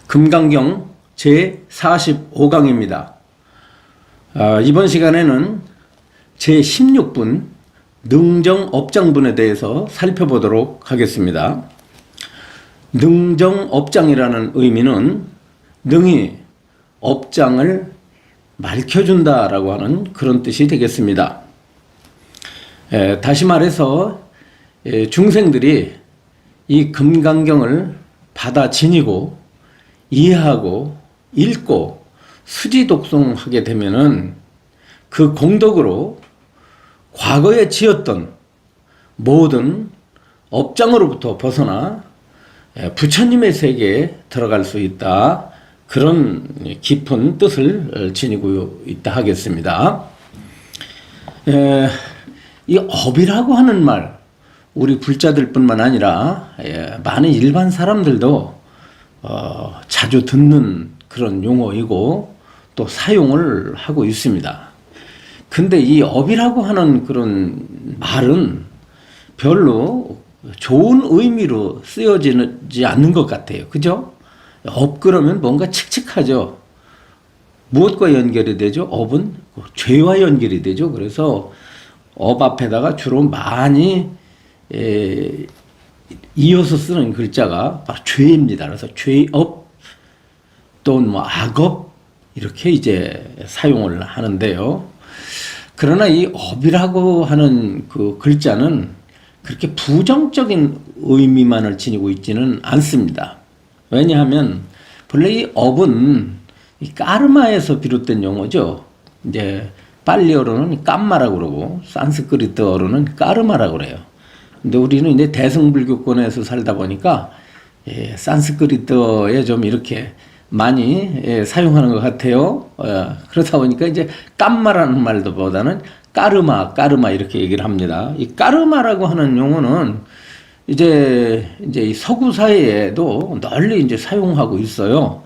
금강경 제45강입니다. 이번 시간에는 제16분 능정업장분에 대해서 살펴보도록 하겠습니다. 능정업장이라는 의미는 능히 업장을 밝혀준다라고 하는 그런 뜻이 되겠습니다. 다시 말해서 중생들이 이 금강경을 받아 지니고 이해하고 읽고 수지 독송하게 되면은 그 공덕으로 과거에 지었던 모든 업장으로부터 벗어나 부처님의 세계에 들어갈 수 있다. 그런 깊은 뜻을 지니고 있다 하겠습니다. 이 업이라고 하는 말, 우리 불자들뿐만 아니라 많은 일반 사람들도 자주 듣는 그런 용어이고 또 사용을 하고 있습니다. 근데 이 업이라고 하는 그런 말은 별로 좋은 의미로 쓰여지지 않는 것 같아요. 그죠? 업 그러면 뭔가 칙칙하죠. 무엇과 연결이 되죠? 업은 죄와 연결이 되죠. 그래서 업 앞에다가 주로 많이 이어서 쓰는 글자가 바로 죄입니다. 그래서 죄업 또는 뭐 악업 이렇게 이제 사용을 하는데요. 그러나 이 업이라고 하는 그 글자는 그렇게 부정적인 의미만을 지니고 있지는 않습니다. 왜냐하면 본래 이 업은 이 까르마에서 비롯된 용어죠. 이제 팔리어로는 깜마라고 그러고 산스크리트어로는 까르마라고 그래요. 근데 우리는 이제 대승불교권에서 살다 보니까 산스크리트어에 좀 이렇게 많이 사용하는 것 같아요. 그러다 보니까 이제 깜마라는 말보다는 까르마 이렇게 얘기를 합니다. 이 까르마라고 하는 용어는 이제 이 서구 사회에도 널리 이제 사용하고 있어요.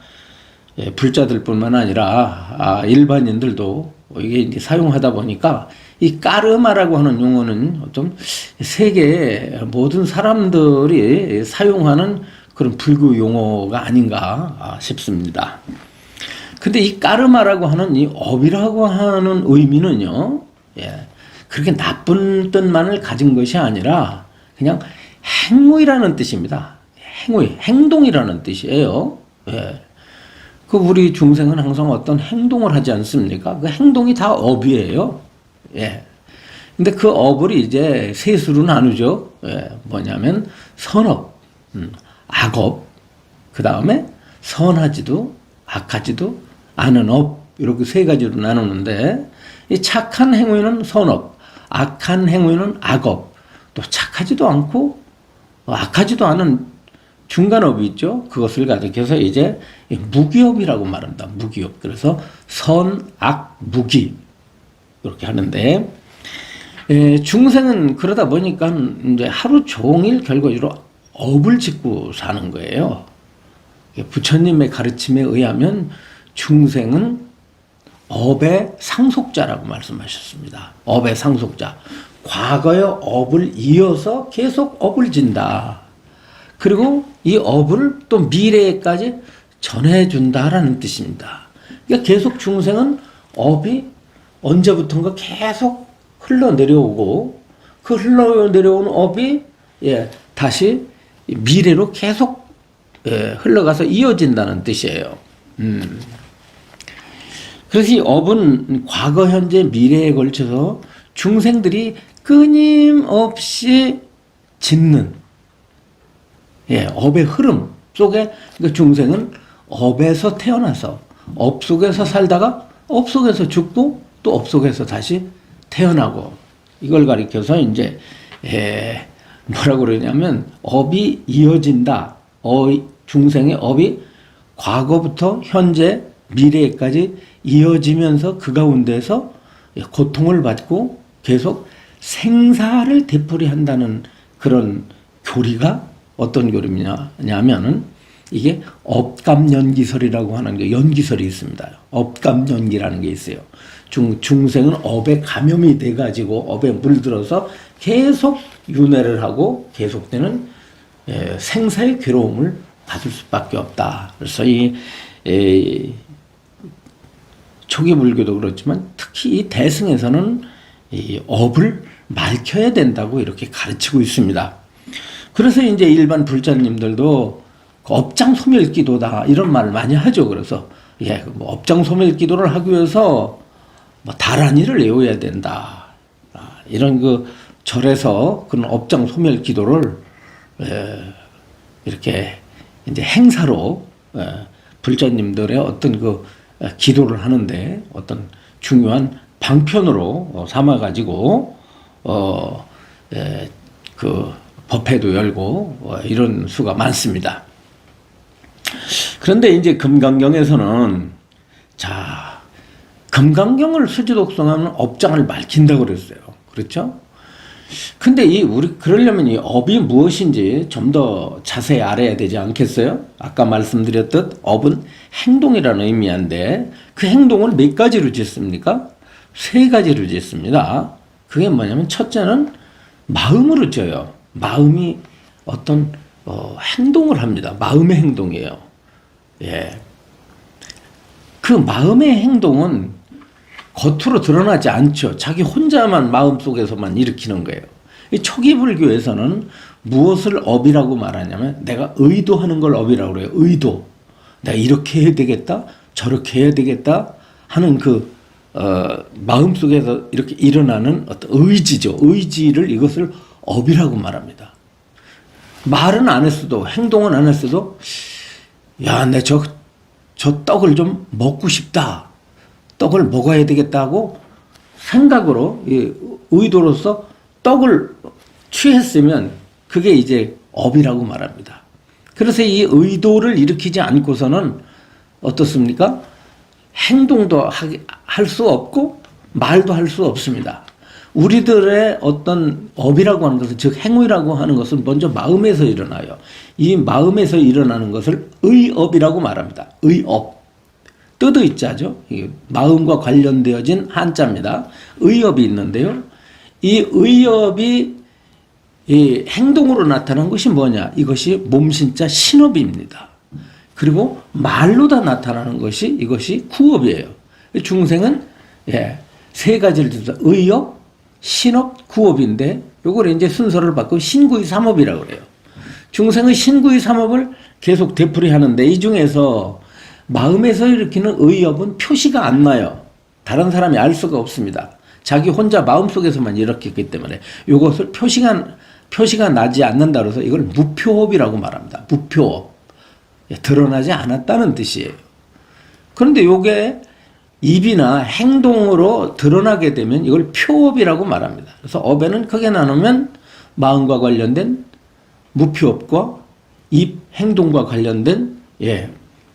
불자들뿐만 아니라 일반인들도 이게 이제 사용하다 보니까 이 까르마라고 하는 용어는 좀 세계 모든 사람들이 사용하는 그런 불교 용어가 아닌가 싶습니다. 근데 이 까르마라고 하는 이 업이라고 하는 의미는요, 그렇게 나쁜 뜻만을 가진 것이 아니라 그냥 행위라는 뜻입니다. 행동이라는 뜻이에요. 그 우리 중생은 항상 어떤 행동을 하지 않습니까? 그 행동이 다 업이에요. 근데 그 업을 이제 셋으로 나누죠. 뭐냐면 선업, 악업, 그 다음에 선하지도 악하지도 않은 업, 이렇게 세 가지로 나누는데, 이 착한 행위는 선업, 악한 행위는 악업, 또 착하지도 않고 악하지도 않은 중간업이 있죠. 그것을 가리켜서 이제 무기업이라고 말합니다. 무기업. 그래서 선, 악, 무기 이렇게 하는데, 중생은 그러다 보니까 이제 하루 종일 결과적으로 업을 짓고 사는 거예요. 부처님의 가르침에 의하면 중생은 업의 상속자라고 말씀하셨습니다. 업의 상속자. 과거의 업을 이어서 계속 업을 진다. 그리고 이 업을 또 미래에까지 전해준다라는 뜻입니다. 그러니까 계속 중생은 업이 언제부턴가 계속 흘러내려오고 그 흘러내려온 업이 다시 미래로 계속 흘러가서 이어진다는 뜻이에요. 그래서 이 업은 과거, 현재, 미래에 걸쳐서 중생들이 끊임없이 짓는 업의 흐름 속에 그러니까 중생은 업에서 태어나서 업 속에서 살다가 업 속에서 죽고 또 업 속에서 다시 태어나고 이걸 가리켜서 이제 뭐라고 그러냐면 업이 이어진다. 중생의 업이 과거부터 현재 미래까지 이어지면서 그 가운데서 고통을 받고 계속 생사를 되풀이한다는 그런 교리가 어떤 교리냐면은 이게 업감연기설이라고 하는 게 연기설이 있습니다. 업감연기라는 게 있어요. 중생은 업에 감염이 돼가지고 업에 물들어서 계속 윤회를 하고 계속되는 생사의 괴로움을 받을 수밖에 없다. 그래서 이 초기 불교도 그렇지만 특히 이 대승에서는 이 업을 밝혀야 된다고 이렇게 가르치고 있습니다. 그래서 이제 일반 불자님들도 업장 소멸 기도다 이런 말을 많이 하죠. 그래서 뭐 업장 소멸 기도를 하기 위해서 뭐 다란이를 외워야 된다. 이런 그 절에서 그런 업장 소멸 기도를 이렇게 이제 행사로 불자님들의 어떤 그 기도를 하는데 어떤 중요한 방편으로 삼아가지고 그 법회도 열고 이런 수가 많습니다. 그런데 이제 금강경에서는 자 금강경을 수지독성하면 업장을 밝힌다고 그랬어요. 그렇죠? 근데 우리 그러려면 이 업이 무엇인지 좀 더 자세히 알아야 되지 않겠어요? 아까 말씀드렸듯 업은 행동이라는 의미인데 그 행동을 몇 가지로 짓습니까? 세 가지로 짓습니다. 그게 뭐냐면 첫째는 마음으로 져요. 마음이 어떤 행동을 합니다. 마음의 행동이에요. 예. 그 마음의 행동은 겉으로 드러나지 않죠. 자기 혼자만 마음속에서만 일으키는 거예요. 이 초기 불교에서는 무엇을 업이라고 말하냐면 내가 의도하는 걸 업이라고 그래요. 의도. 내가 이렇게 해야 되겠다, 저렇게 해야 되겠다 하는 그 마음속에서 이렇게 일어나는 어떤 의지죠. 의지를 이것을 업이라고 말합니다. 말은 안 했어도 행동은 안 했어도 야, 내 저 떡을 좀 먹고 싶다. 떡을 먹어야 되겠다고 생각으로 의도로서 떡을 취했으면 그게 이제 업이라고 말합니다. 그래서 이 의도를 일으키지 않고서는 어떻습니까? 행동도 할 수 없고 말도 할 수 없습니다. 우리들의 어떤 업이라고 하는 것은 즉 행위라고 하는 것은 먼저 마음에서 일어나요. 이 마음에서 일어나는 것을 의업이라고 말합니다. 의업. 뜨드의자죠. 마음과 관련되어진 한자입니다. 의업이 있는데요. 이 의업이 이 행동으로 나타난 것이 뭐냐? 이것이 몸신자 신업입니다. 그리고 말로 다 나타나는 것이 이것이 구업이에요. 중생은 세 가지를 듭니다. 의업, 신업, 구업인데 요걸 이제 순서를 바꾸고 신구의 삼업이라고 그래요. 중생의 신구의 삼업을 계속 되풀이하는데 이 중에서 마음에서 일으키는 의업은 표시가 안 나요. 다른 사람이 알 수가 없습니다. 자기 혼자 마음속에서만 일으켰기 때문에 이것을 표시가 나지 않는다 그래서 이걸 무표업이라고 말합니다. 무표업. 드러나지 않았다는 뜻이에요. 그런데 이게 입이나 행동으로 드러나게 되면 이걸 표업이라고 말합니다. 그래서 업에는 크게 나누면 마음과 관련된 무표업과 입 행동과 관련된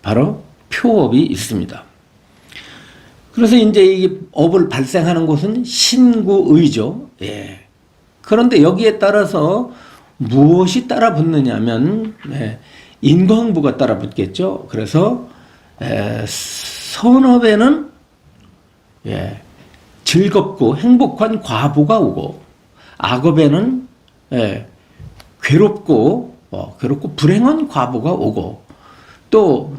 바로 표업이 있습니다. 그래서 이제 이 업을 발생하는 곳은 신구의죠. 그런데 여기에 따라서 무엇이 따라 붙느냐면 인과응보가 따라 붙겠죠. 그래서 선업에는 즐겁고 행복한 과보가 오고 악업에는 괴롭고 불행한 과보가 오고 또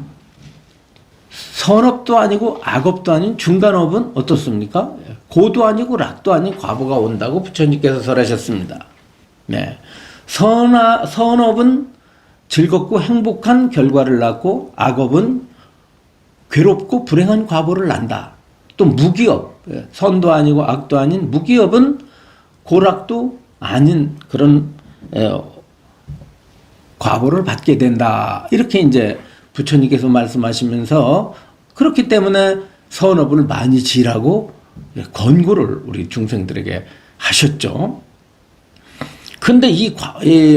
선업도 아니고 악업도 아닌 중간업은 어떻습니까? 고도 아니고 락도 아닌 과보가 온다고 부처님께서 설하셨습니다. 선업은 즐겁고 행복한 결과를 낳고 악업은 괴롭고 불행한 과보를 낳는다. 또 무기업, 선도 아니고 악도 아닌 무기업은 고락도 아닌 그런 과보를 받게 된다. 이렇게 이제 부처님께서 말씀하시면서 그렇기 때문에 선업을 많이 지라고 권고를 우리 중생들에게 하셨죠. 근데 이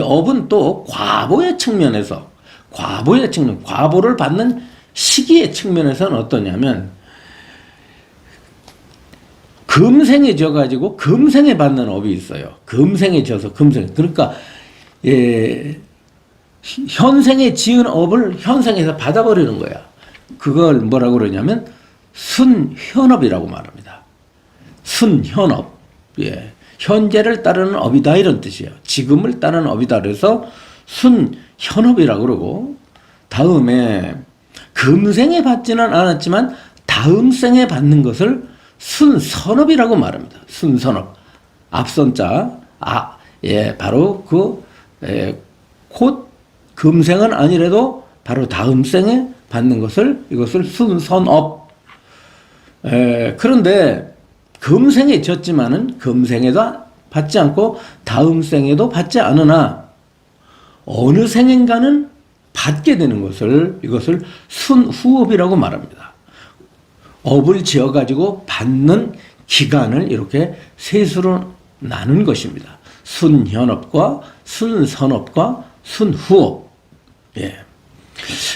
업은 또 과보의 측면에서 과보를 받는 시기의 측면에서는 어떠냐면 금생에 져가지고 금생에 받는 업이 있어요. 금생에 져서 금생. 그러니까 현생에 지은 업을 현생에서 받아버리는 거야. 그걸 뭐라고 그러냐면 순현업이라고 말합니다. 순현업. 현재를 따르는 업이다 이런 뜻이에요. 지금을 따르는 업이다 그래서 순현업이라고 그러고 다음에 금생에 받지는 않았지만 다음 생에 받는 것을 순선업이라고 말합니다. 순선업. 앞선자. 바로 곧 금생은 아니라도 바로 다음 생에 받는 것을 이것을 순선업. 그런데 금생에 졌지만은 금생에도 받지 않고 다음 생에도 받지 않으나 어느 생인가는 받게 되는 것을 이것을 순후업이라고 말합니다. 업을 지어가지고 받는 기간을 이렇게 셋으로 나눈 것입니다. 순현업과 순선업과 순후업. 예.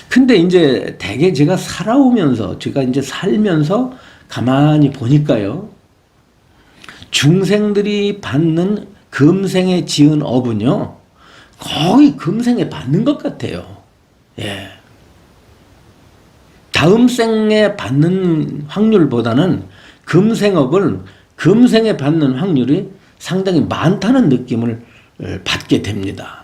근데 이제 대개 제가 이제 살면서 가만히 보니까요. 중생들이 받는 금생에 지은 업은요. 거의 금생에 받는 것 같아요. 예. 다음 생에 받는 확률보다는 금생업을 금생에 받는 확률이 상당히 많다는 느낌을 받게 됩니다.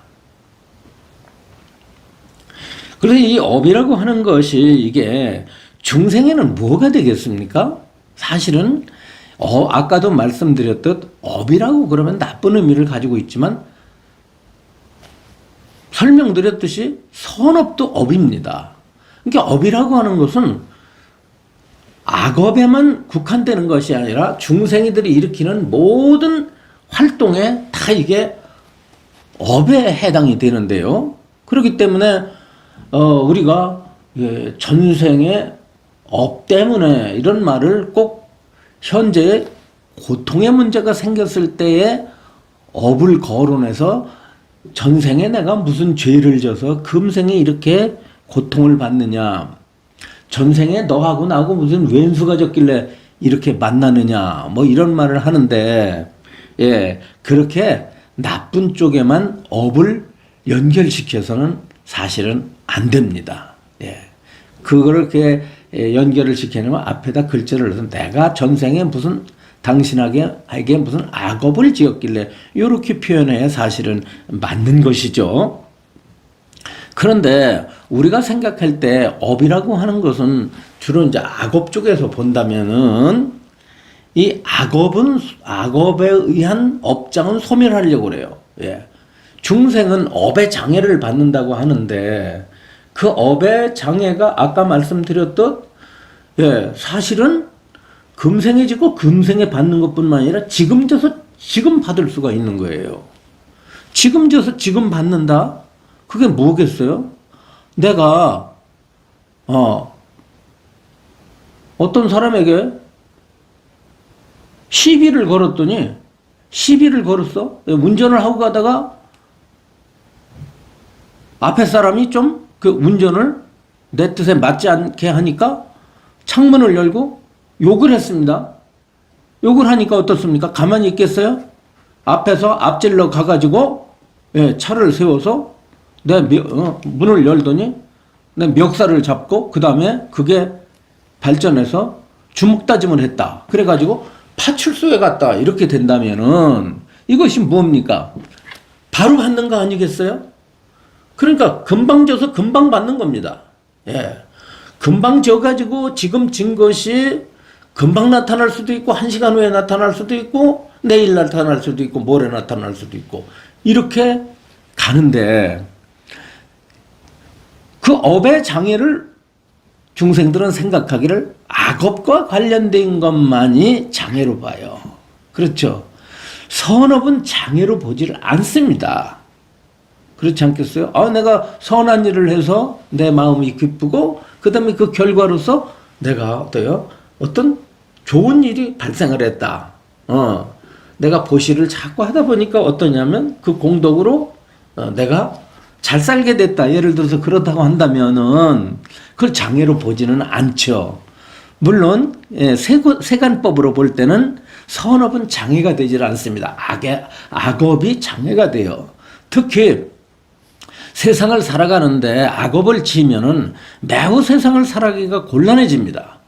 그래서 이 업이라고 하는 것이 이게 중생에는 뭐가 되겠습니까? 사실은 아까도 말씀드렸듯 업이라고 그러면 나쁜 의미를 가지고 있지만 설명드렸듯이 선업도 업입니다. 그러니까 업이라고 하는 것은 악업에만 국한되는 것이 아니라 중생이들이 일으키는 모든 활동에 다 이게 업에 해당이 되는데요. 그렇기 때문에 우리가 전생의 업 때문에 이런 말을 꼭 현재 고통의 문제가 생겼을 때에 업을 거론해서 전생에 내가 무슨 죄를 져서 금생에 이렇게 고통을 받느냐, 전생에 너하고 나하고 무슨 왼수가 졌길래 이렇게 만나느냐, 뭐 이런 말을 하는데, 그렇게 나쁜 쪽에만 업을 연결시켜서는 사실은 안 됩니다. 그거를 이렇게 연결을 시키려면 앞에다 글자를 넣어서 내가 전생에 무슨 당신에게 무슨 악업을 지었길래 이렇게 표현해야 사실은 맞는 것이죠. 그런데 우리가 생각할 때 업이라고 하는 것은 주로 이제 악업 쪽에서 본다면은 이 악업에 의한 업장은 소멸하려고 그래요. 중생은 업의 장애를 받는다고 하는데 그 업의 장애가 아까 말씀드렸듯 사실은 금생에 지고 금생에 받는 것뿐만 아니라 지금 져서 지금 받을 수가 있는 거예요. 지금 져서 지금 받는다? 그게 뭐겠어요? 내가 어떤 사람에게 시비를 걸었더니 시비를 걸었어. 운전을 하고 가다가 앞에 사람이 좀 그 운전을 내 뜻에 맞지 않게 하니까 창문을 열고 욕을 했습니다. 욕을 하니까 어떻습니까? 가만히 있겠어요? 앞에서 앞질러 가가지고 차를 세워서 내 문을 열더니 내 멱살을 잡고 그 다음에 그게 발전해서 주먹 다짐을 했다. 그래가지고 파출소에 갔다. 이렇게 된다면은 이것이 뭡니까? 바로 받는 거 아니겠어요? 그러니까 금방 져서 금방 받는 겁니다. 금방 져가지고 지금 진 것이 금방 나타날 수도 있고 1시간 후에 나타날 수도 있고 내일 나타날 수도 있고 모레 나타날 수도 있고 이렇게 가는데 그 업의 장애를 중생들은 생각하기를 악업과 관련된 것만이 장애로 봐요. 그렇죠. 선업은 장애로 보지를 않습니다. 그렇지 않겠어요? 내가 선한 일을 해서 내 마음이 기쁘고 그 다음에 그 결과로서 내가 어떤 좋은 일이 발생을 했다. 내가 보시를 자꾸 하다 보니까 어떠냐면 그 공덕으로 내가 잘 살게 됐다. 예를 들어서 그렇다고 한다면은 그걸 장애로 보지는 않죠. 물론 세간법으로 볼 때는 선업은 장애가 되질 않습니다. 악업이 장애가 돼요. 특히 세상을 살아가는데 악업을 지면은 매우 세상을 살아가기가 곤란해집니다.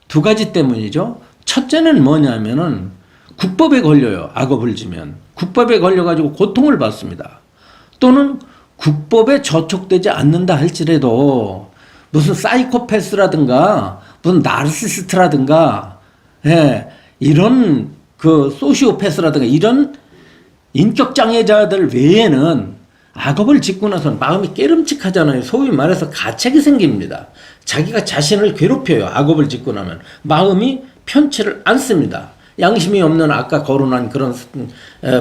두 가지 때문이죠. 첫째는 뭐냐면은 국법에 걸려요. 악업을 지면. 국법에 걸려가지고 고통을 받습니다. 또는 국법에 저촉되지 않는다 할지라도 무슨 사이코패스라든가 무슨 나르시스트라든가 예, 이런 그 소시오패스라든가 이런 인격 장애자들 외에는 악업을 짓고 나서 마음이 깨름칙하잖아요. 소위 말해서 가책이 생깁니다. 자기가 자신을 괴롭혀요. 악업을 짓고 나면 마음이 편치를 않습니다. 양심이 없는 아까 거론한 그런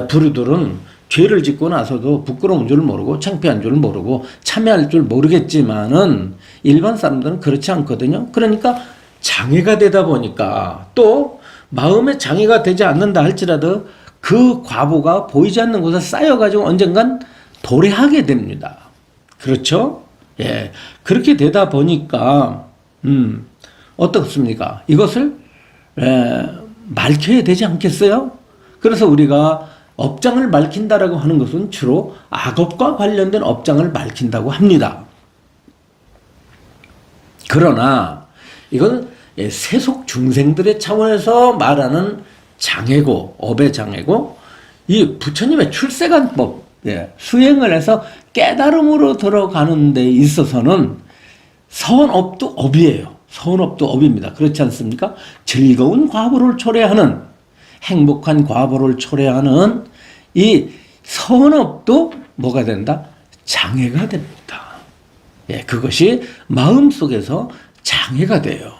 부류들은 죄를 짓고 나서도 부끄러운 줄 모르고 창피한 줄 모르고 참여할 줄 모르겠지만은 일반 사람들은 그렇지 않거든요. 그러니까 장애가 되다 보니까 또 마음에 장애가 되지 않는다 할지라도 그 과보가 보이지 않는 곳에 쌓여가지고 언젠간 도래하게 됩니다. 그렇죠? 예. 그렇게 되다 보니까, 어떻습니까? 이것을, 밝혀야 되지 않겠어요? 그래서 우리가 업장을 밝힌다라고 하는 것은 주로 악업과 관련된 업장을 밝힌다고 합니다. 그러나 이건 세속 중생들의 차원에서 말하는 장애고 업의 장애고 이 부처님의 출세관법 수행을 해서 깨달음으로 들어가는 데 있어서는 선업도 업이에요. 선업도 업입니다. 그렇지 않습니까? 즐거운 과보를 초래하는 행복한 과보를 초래하는 이 선업도 뭐가 된다? 장애가 됩니다. 예, 그것이 마음속에서 장애가 돼요.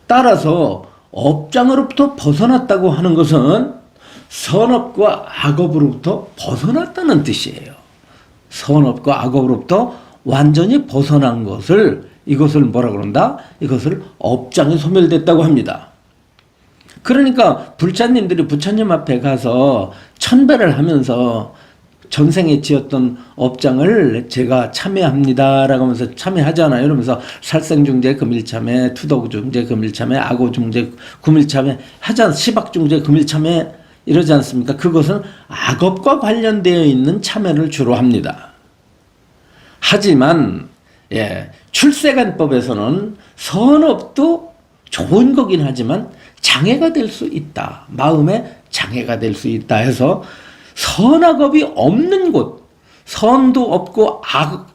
따라서 업장으로부터 벗어났다고 하는 것은 선업과 악업으로부터 벗어났다는 뜻이에요. 선업과 악업으로부터 완전히 벗어난 것을 이것을 뭐라 그런다? 이것을 업장이 소멸됐다고 합니다. 그러니까 불자님들이 부처님 앞에 가서 천배를 하면서 전생에 지었던 업장을 제가 참회합니다라고 하면서 참회하잖아요. 이러면서 살생중재 금일참회, 투덕중재 금일참회, 악오중재 금일참회 하잖아. 시박중재 금일참회 이러지 않습니까? 그것은 악업과 관련되어 있는 참회를 주로 합니다. 하지만 출세관법에서는 선업도 좋은 거긴 하지만 장애가 될 수 있다. 마음에 장애가 될 수 있다 해서 선악업이 없는 곳, 선도 없고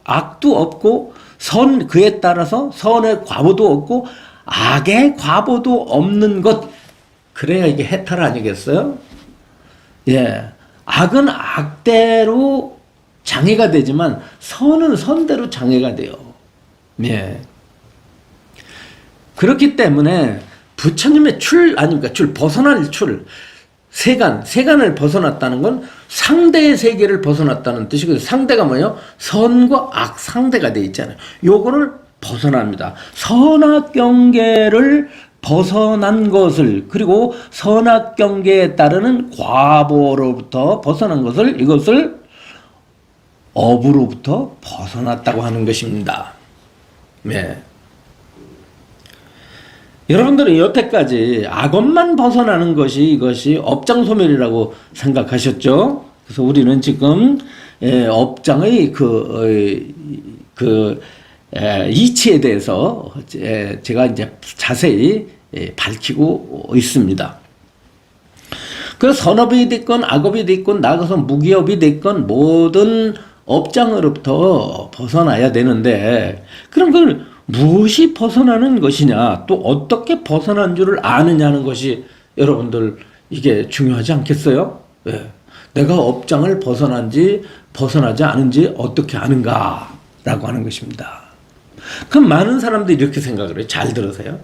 악도 없고 그에 따라서 선의 과보도 없고 악의 과보도 없는 것, 그래야 이게 해탈 아니겠어요? 예, 악은 악대로 장애가 되지만 선은 선대로 장애가 돼요. 예. 그렇기 때문에 부처님의 벗어날 세간을 벗어났다는 건 상대의 세계를 벗어났다는 뜻이거든요. 상대가 뭐예요? 선과 악 상대가 돼 있잖아요. 요거를 벗어납니다. 선악 경계를 벗어난 것을, 그리고 선악 경계에 따르는 과보로부터 벗어난 것을, 이것을 업으로부터 벗어났다고 하는 것입니다. 네. 여러분들은 여태까지 악업만 벗어나는 것이 이것이 업장소멸이라고 생각하셨죠? 그래서 우리는 지금 업장의 이치에 대해서 제가 이제 자세히 밝히고 있습니다. 그 선업이 됐건 악업이 됐건 나아가서 무기업이 됐건 모든 업장으로부터 벗어나야 되는데, 그럼 그걸 무엇이 벗어나는 것이냐, 또 어떻게 벗어난 줄을 아느냐는 것이 여러분들 이게 중요하지 않겠어요? 내가 업장을 벗어나지 않은지 어떻게 아는가라고 하는 것입니다. 그럼 많은 사람들이 이렇게 생각을 해요. 잘 들으세요.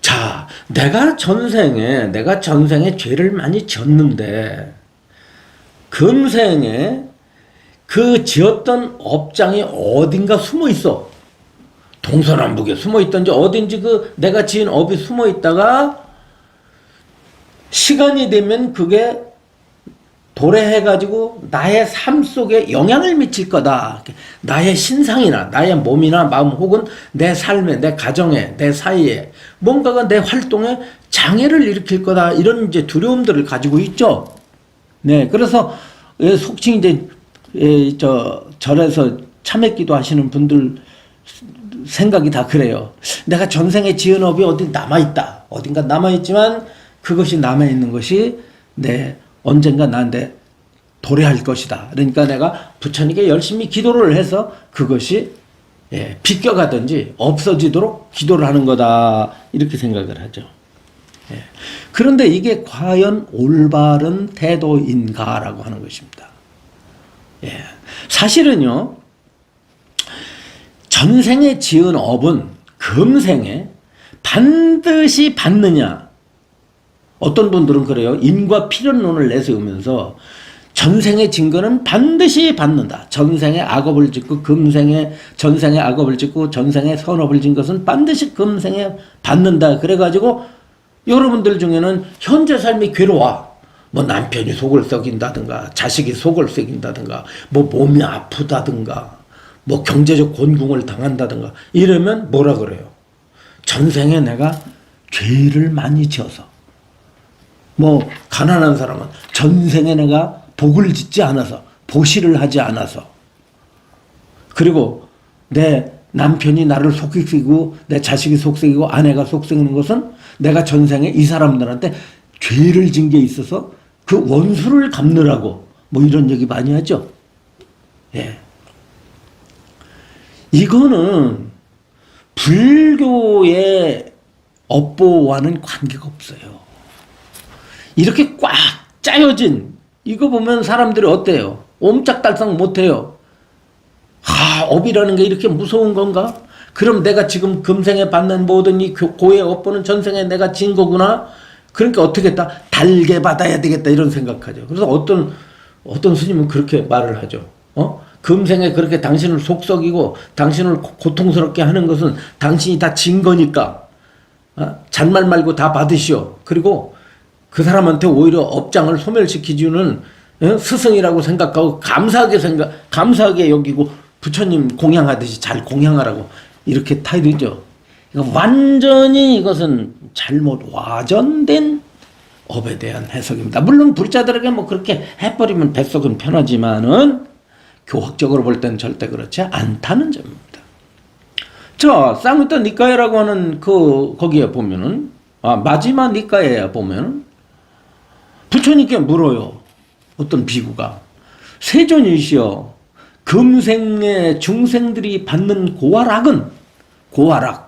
자, 내가 전생에 죄를 많이 지었는데 금생에 그 지었던 업장이 어딘가 숨어 있어. 동서남북에 숨어 있던지 어딘지 그 내가 지은 업이 숨어 있다가 시간이 되면 그게 도래해가지고 나의 삶 속에 영향을 미칠 거다. 나의 신상이나 나의 몸이나 마음 혹은 내 삶에, 내 가정에, 내 사이에 뭔가가 내 활동에 장애를 일으킬 거다. 이런 이제 두려움들을 가지고 있죠. 네, 그래서 속칭 이제 절에서 참회기도 하시는 분들 생각이 다 그래요. 내가 전생에 지은 업이 어디 남아있다. 어딘가 남아있지만 그것이 남아있는 것이 언젠가 나한테 도래할 것이다. 그러니까 내가 부처님께 열심히 기도를 해서 그것이 비껴가든지 없어지도록 기도를 하는 거다. 이렇게 생각을 하죠. 그런데 이게 과연 올바른 태도인가라고 하는 것입니다. 사실은요, 전생에 지은 업은 금생에 반드시 받느냐. 어떤 분들은 그래요. 인과 필연론을 내세우면서 전생에 진 거는 반드시 받는다. 전생에 악업을 짓고 금생에 전생에 악업을 짓고 전생에 선업을 진 것은 반드시 금생에 받는다. 그래가지고 여러분들 중에는 현재 삶이 괴로워. 뭐 남편이 속을 썩인다든가 자식이 속을 썩인다든가 뭐 몸이 아프다든가 뭐 경제적 곤궁을 당한다든가 이러면 뭐라 그래요? 전생에 내가 죄를 많이 지어서 뭐 가난한 사람은 전생에 내가 복을 짓지 않아서 보시를 하지 않아서 그리고 내 남편이 나를 속이고 내 자식이 속썩이고 아내가 속썩이는 것은 내가 전생에 이 사람들한테 죄를 진 게 있어서 그 원수를 갚느라고 뭐 이런 얘기 많이 하죠. 이거는 불교의 업보와는 관계가 없어요. 이렇게 꽉 짜여진 이거 보면 사람들이 어때요? 옴짝달싹 못해요. 업이라는 게 이렇게 무서운 건가? 그럼 내가 지금 금생에 받는 모든 이 고의 업보는 전생에 내가 진 거구나? 그러니까 어떻게 했다? 달게 받아야 되겠다 이런 생각하죠. 그래서 어떤 스님은 그렇게 말을 하죠. 금생에 그렇게 당신을 속썩이고 당신을 고통스럽게 하는 것은 당신이 다 진 거니까 잔말 말고 다 받으시오. 그리고 그 사람한테 오히려 업장을 소멸시키주는 스승이라고 생각하고 감사하게 여기고 부처님 공양하듯이 잘 공양하라고 이렇게 타이르죠. 완전히 이것은 잘못 와전된 업에 대한 해석입니다. 물론 불자들에게 뭐 그렇게 해버리면 뱃속은 편하지만은 교학적으로 볼 때는 절대 그렇지 않다는 점입니다. 자, 쌍유타 니카야라고 하는 거기에 보면은 마지막 니카야에 보면은 부처님께 물어요. 어떤 비구가 세존이시여 금생의 중생들이 받는 고활악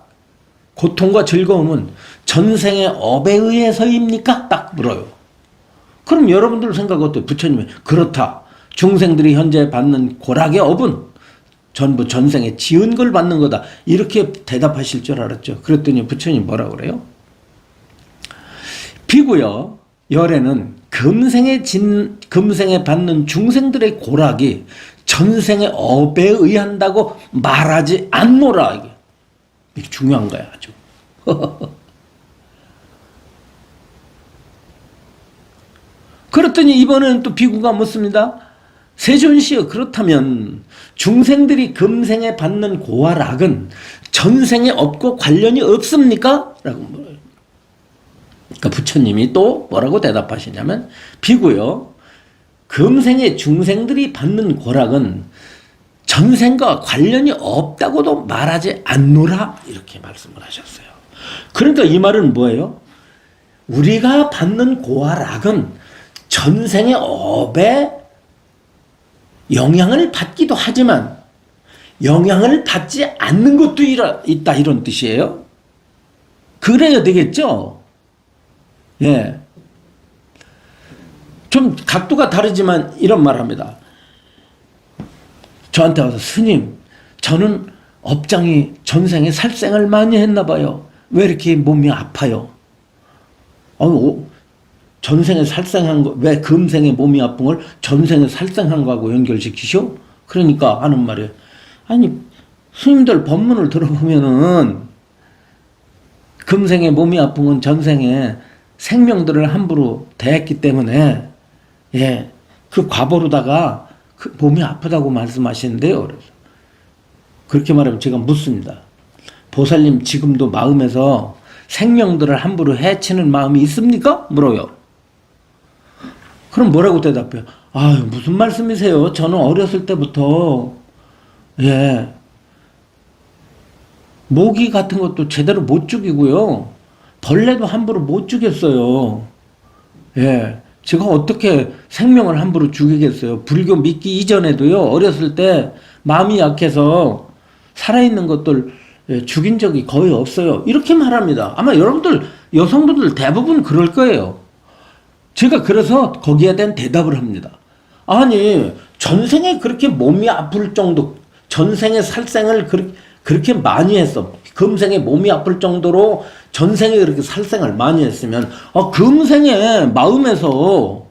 고통과 즐거움은 전생의 업에 의해서입니까? 딱 물어요. 그럼 여러분들 생각 어때요? 부처님이 그렇다. 중생들이 현재 받는 고락의 업은 전부 전생에 지은 걸 받는 거다. 이렇게 대답하실 줄 알았죠. 그랬더니 부처님 뭐라 그래요? 비구여 열에는 금생에 받는 중생들의 고락이 전생의 업에 의한다고 말하지 않노라. 이게 중요한 거야, 아주. 그랬더니 이번에는 또 비구가 묻습니다. 세존시여 그렇다면 중생들이 금생에 받는 고활악은 전생의 업과 관련이 없습니까? 라고 물어요. 그러니까 부처님이 또 뭐라고 대답하시냐면 비구요 금생의 중생들이 받는 고락은 전생과 관련이 없다고도 말하지 않노라 이렇게 말씀을 하셨어요. 그러니까 이 말은 뭐예요? 우리가 받는 고활악은 전생의 업에 영향을 받기도 하지만 영향을 받지 않는 것도 있다 이런 뜻이에요. 그래야 되겠죠? 예. 좀 각도가 다르지만 이런 말 합니다. 저한테 와서 스님 저는 업장이 전생에 살생을 많이 했나 봐요. 왜 이렇게 몸이 아파요? 전생에 살생한 거, 왜 금생에 몸이 아픈 걸 전생에 살생한 거하고 연결시키셔? 그러니까 하는 말이에요. 아니, 스님들 법문을 들어보면은 금생에 몸이 아픈 건 전생에 생명들을 함부로 대했기 때문에, 예, 그 과보로다가 그 몸이 아프다고 말씀하시는데요. 그래서 그렇게 말하면 제가 묻습니다. 보살님 지금도 마음에서 생명들을 함부로 해치는 마음이 있습니까? 물어요. 그럼 뭐라고 대답해요? 아유, 무슨 말씀이세요? 저는 어렸을 때부터, 예, 모기 같은 것도 제대로 못 죽이고요. 벌레도 함부로 못 죽였어요. 예, 제가 어떻게 생명을 함부로 죽이겠어요? 불교 믿기 이전에도요, 어렸을 때 마음이 약해서 살아있는 것들 죽인 적이 거의 없어요. 이렇게 말합니다. 아마 여러분들, 여성분들 대부분 그럴 거예요. 제가 그래서 거기에 대한 대답을 합니다. 아니, 전생에 그렇게 몸이 아플 정도, 전생에 살생을 그렇게 많이 했어. 금생에 몸이 아플 정도로 전생에 그렇게 살생을 많이 했으면, 금생에 마음에서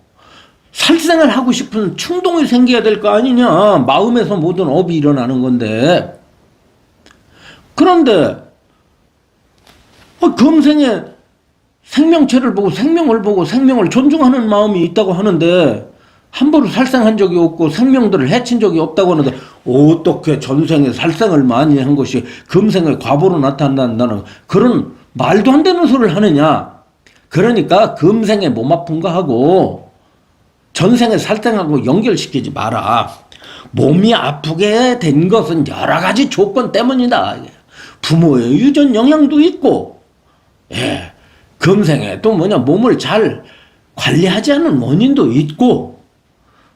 살생을 하고 싶은 충동이 생겨야 될 거 아니냐. 마음에서 모든 업이 일어나는 건데. 그런데, 금생에 생명체를 보고 생명을 존중하는 마음이 있다고 하는데, 함부로 살생한 적이 없고 생명들을 해친 적이 없다고 하는데 어떻게 전생에 살생을 많이 한 것이 금생에 과보로 나타난다는 그런 말도 안 되는 소리를 하느냐. 그러니까 금생에 몸 아픈 거 하고 전생에 살생하고 연결시키지 마라. 몸이 아프게 된 것은 여러 가지 조건 때문이다. 부모의 유전 영향도 있고, 금생에 또 몸을 잘 관리하지 않은 원인도 있고,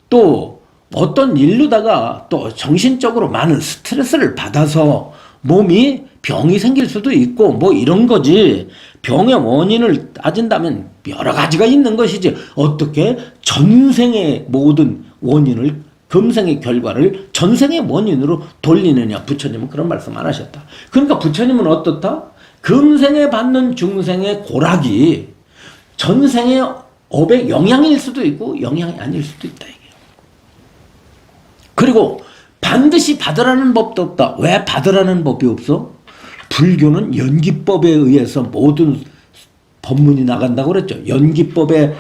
또 어떤 일로다가 또 정신적으로 많은 스트레스를 받아서 몸이 병이 생길 수도 있고 뭐 이런 거지. 병의 원인을 따진다면 여러 가지가 있는 것이지 어떻게 전생의 모든 원인을 금생의 결과를 전생의 원인으로 돌리느냐. 부처님은 그런 말씀 안 하셨다. 그러니까 부처님은 어떻다? 금생에 받는 중생의 고락이 전생의 업의 영향일 수도 있고 영향이 아닐 수도 있다. 그리고 반드시 받으라는 법도 없다. 왜 받으라는 법이 없어? 불교는 연기법에 의해서 모든 법문이 나간다고 그랬죠. 연기법에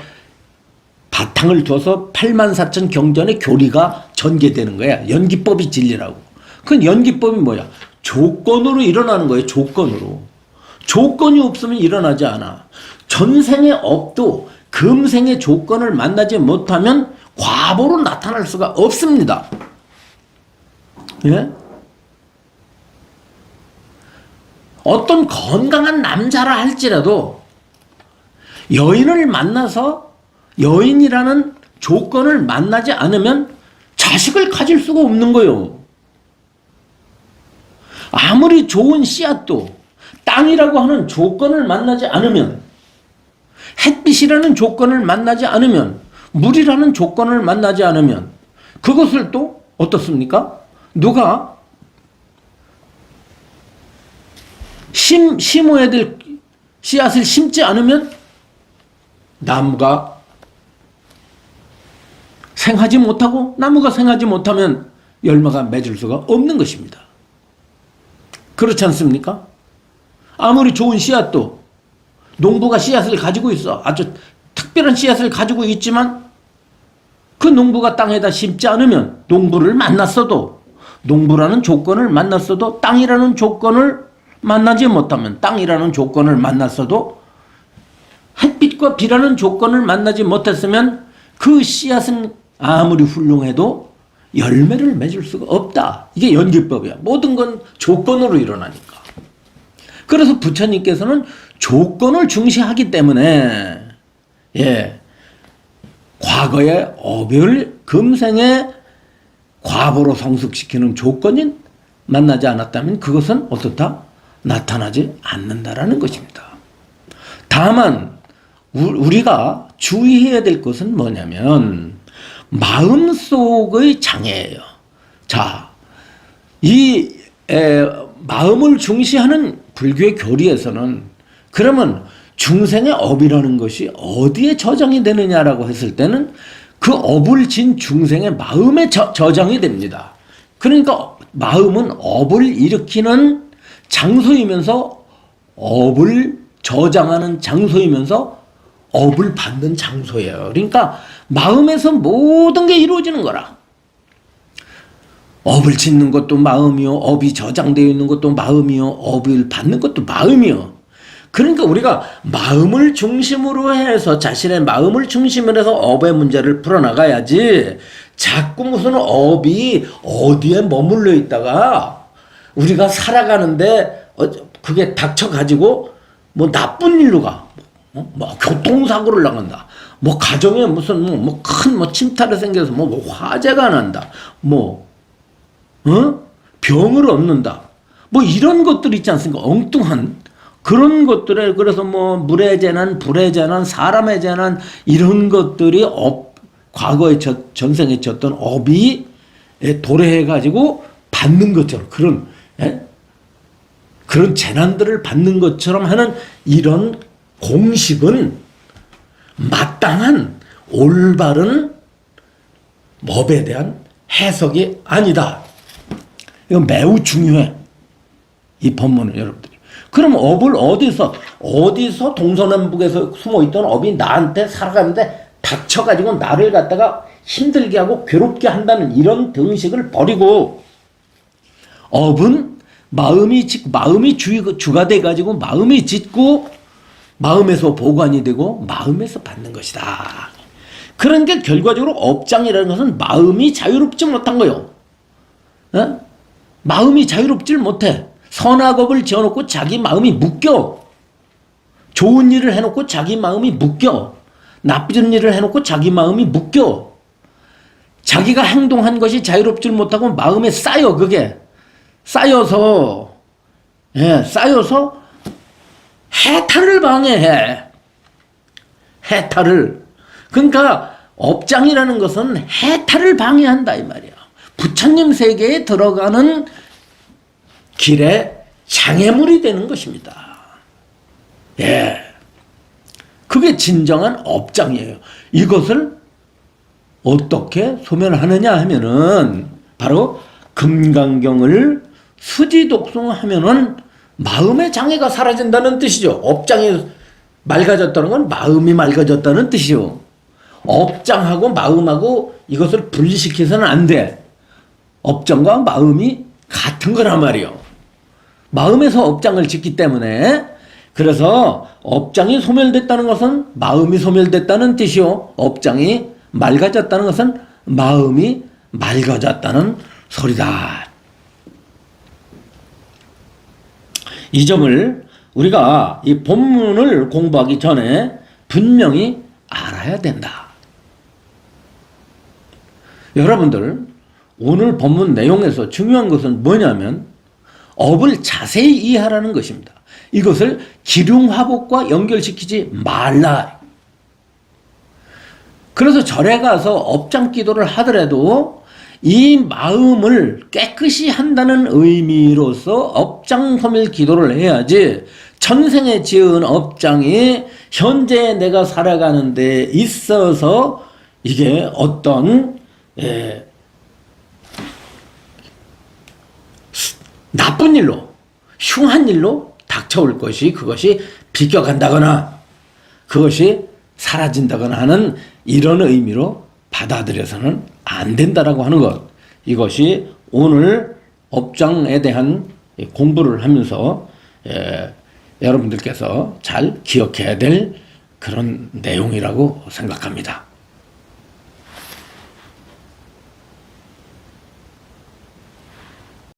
바탕을 둬서 84,000 경전의 교리가 전개되는 거야. 연기법이 진리라고. 그 연기법이 뭐야? 조건으로 일어나는 거예요. 조건으로. 조건이 없으면 일어나지 않아. 전생의 업도 금생의 조건을 만나지 못하면 과보로 나타날 수가 없습니다. 예? 어떤 건강한 남자라 할지라도 여인을 만나서 여인이라는 조건을 만나지 않으면 자식을 가질 수가 없는 거예요. 아무리 좋은 씨앗도 땅이라고 하는 조건을 만나지 않으면, 햇빛이라는 조건을 만나지 않으면, 물이라는 조건을 만나지 않으면 그것을 또 어떻습니까? 누가 심어야 될 씨앗을 심지 않으면 나무가 생하지 못하고, 나무가 생하지 못하면 열매가 맺을 수가 없는 것입니다. 그렇지 않습니까? 아무리 좋은 씨앗도 농부가 씨앗을 가지고 있어. 아주 특별한 씨앗을 가지고 있지만 그 농부가 땅에다 심지 않으면, 농부를 만났어도, 농부라는 조건을 만났어도, 땅이라는 조건을 만나지 못하면, 땅이라는 조건을 만났어도, 햇빛과 비라는 조건을 만나지 못했으면 그 씨앗은 아무리 훌륭해도 열매를 맺을 수가 없다. 이게 연기법이야. 모든 건 조건으로 일어나니까. 그래서 부처님께서는 조건을 중시하기 때문에 과거의 업을 금생에 과보로 성숙시키는 조건이 만나지 않았다면 그것은 어떻다? 나타나지 않는다라는 것입니다. 다만 우리가 주의해야 될 것은 뭐냐면 마음속의 장애예요. 자, 이 마음을 중시하는 불교의 교리에서는 그러면 중생의 업이라는 것이 어디에 저장이 되느냐라고 했을 때는 그 업을 진 중생의 마음에 저장이 됩니다. 그러니까 마음은 업을 일으키는 장소이면서 업을 저장하는 장소이면서 업을 받는 장소예요. 그러니까 마음에서 모든 게 이루어지는 거라. 업을 짓는 것도 마음이요, 업이 저장되어 있는 것도 마음이요, 업을 받는 것도 마음이요. 그러니까 우리가 마음을 중심으로 해서, 자신의 마음을 중심으로 해서 업의 문제를 풀어나가야지, 자꾸 무슨 업이 어디에 머물러 있다가 우리가 살아가는데 그게 닥쳐가지고 뭐 나쁜 일로 가. 뭐 교통사고를 나간다. 뭐 가정에 무슨 큰 침탈이 생겨서 뭐 화재가 난다. 병을 얻는다. 뭐 이런 것들 있지 않습니까? 엉뚱한 그런 것들에 그래서 뭐 물의 재난, 불의 재난, 사람의 재난 이런 것들이 과거에 전생에 졌던 업이 도래해 가지고 받는 것처럼 그런 재난들을 받는 것처럼 하는 이런 공식은 마땅한 올바른 법에 대한 해석이 아니다. 이건 매우 중요해. 이 법문은 여러분들이. 그럼 업을 어디서 동서남북에서 숨어있던 업이 나한테 살아가는데 닥쳐가지고 나를 갖다가 힘들게 하고 괴롭게 한다는 이런 등식을 버리고 업은 마음이 주가 돼가지고 마음이 짓고 마음에서 보관이 되고 마음에서 받는 것이다. 그러니까 결과적으로 업장이라는 것은 마음이 자유롭지 못한 거요. 마음이 자유롭질 못해. 선악업을 지어놓고 자기 마음이 묶여. 좋은 일을 해놓고 자기 마음이 묶여. 나쁜 일을 해놓고 자기 마음이 묶여. 자기가 행동한 것이 자유롭질 못하고 마음에 쌓여. 그게 쌓여서 해탈을 방해해. 해탈을. 그러니까 업장이라는 것은 해탈을 방해한다 이 말이야. 부처님 세계에 들어가는 길에 장애물이 되는 것입니다. 그게 진정한 업장이에요. 이것을 어떻게 소멸하느냐 하면은 바로 금강경을 수지독송하면은 마음의 장애가 사라진다는 뜻이죠. 업장이 맑아졌다는 건 마음이 맑아졌다는 뜻이요. 업장하고 마음하고 이것을 분리시켜서는 안 돼. 업장과 마음이 같은 거란 말이요. 마음에서 업장을 짓기 때문에 그래서 업장이 소멸됐다는 것은 마음이 소멸됐다는 뜻이요. 업장이 맑아졌다는 것은 마음이 맑아졌다는 소리다. 이 점을 우리가 이 본문을 공부하기 전에 분명히 알아야 된다. 여러분들 오늘 본문 내용에서 중요한 것은 뭐냐면 업을 자세히 이해하라는 것입니다. 이것을 기륭화복과 연결시키지 말라. 그래서 절에 가서 업장 기도를 하더라도 이 마음을 깨끗이 한다는 의미로서 업장 소멸 기도를 해야지 전생에 지은 업장이 현재 내가 살아가는 데 있어서 이게 어떤 나쁜 일로 흉한 일로 닥쳐올 것이 그것이 비껴간다거나 그것이 사라진다거나 하는 이런 의미로 받아들여서는 안 된다라고 하는 것. 이것이 오늘 업장에 대한 공부를 하면서 여러분들께서 잘 기억해야 될 그런 내용이라고 생각합니다.